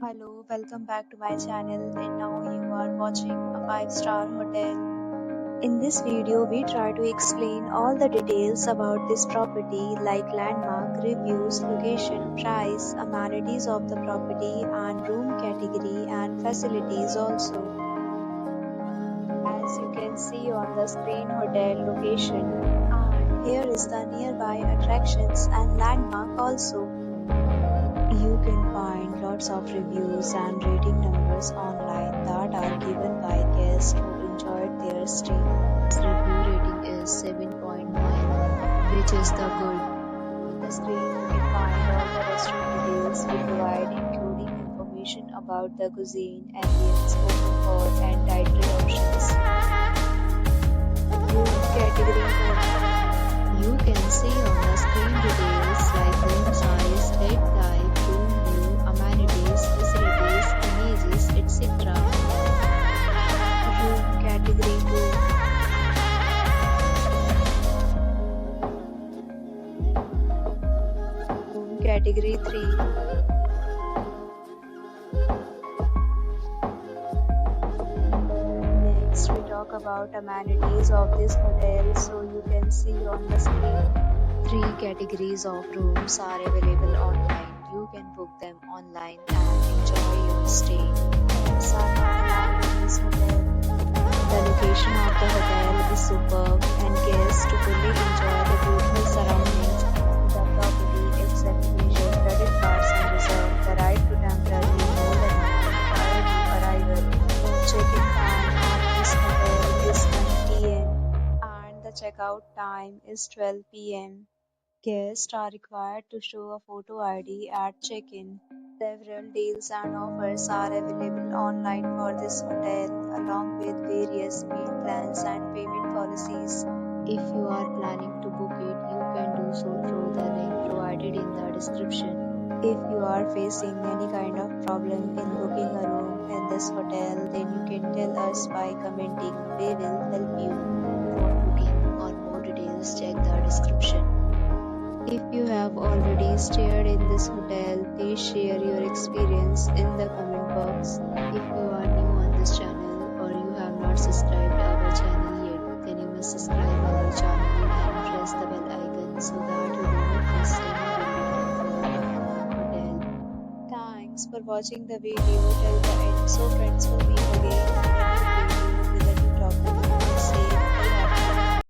Hello, welcome back to my channel, and now you are watching a 5-star hotel. In this video, we try to explain all the details about this property like landmark, reviews, location, price, amenities of the property and room category and facilities also. As you can see on the screen, hotel location, and here is the nearby attractions and landmark also. You can find lots of reviews and rating numbers online that are given by guests who enjoyed their stay. Its review rating is 7.9, which is the good. On the screen, you can find all the restaurant details we provide, including information about the cuisine, ambience, open for, and dietary options. Room category 1. You can see on the screen details like room size, bed type, room view, amenities, facilities, images, etc. Room category 2. Room category 3. Next, we talk about amenities of this hotel. So you can see on the screen, 3 categories of rooms are available online. You can book them online and enjoy your stay. Pets are not allowed in this hotel. The location of the hotel is superb and guests to fully enjoy the beautiful surroundings. The property accepts major credit cards and reserves the right to temporarily hold an amount prior to arrival. Check-in time at this hotel is 10 p.m. and the checkout time is 12 p.m. Guests are required to show a photo ID at check-in. Several deals and offers are available online for this hotel, along with various meal plans and payment policies. If you are planning to book it, you can do so through the link provided in the description. If you are facing any kind of problem in booking a room in this hotel, then you can tell us by commenting. We will help you. For booking or more details, check the description. If you have already stayed in this hotel, please share your experience in the comment box. If you are new on this channel or you have not subscribed our channel yet, then you must subscribe our channel and press the bell icon so that you do not miss any video of our hotel. Thanks for watching the video till the end. So friends, will meet again in a new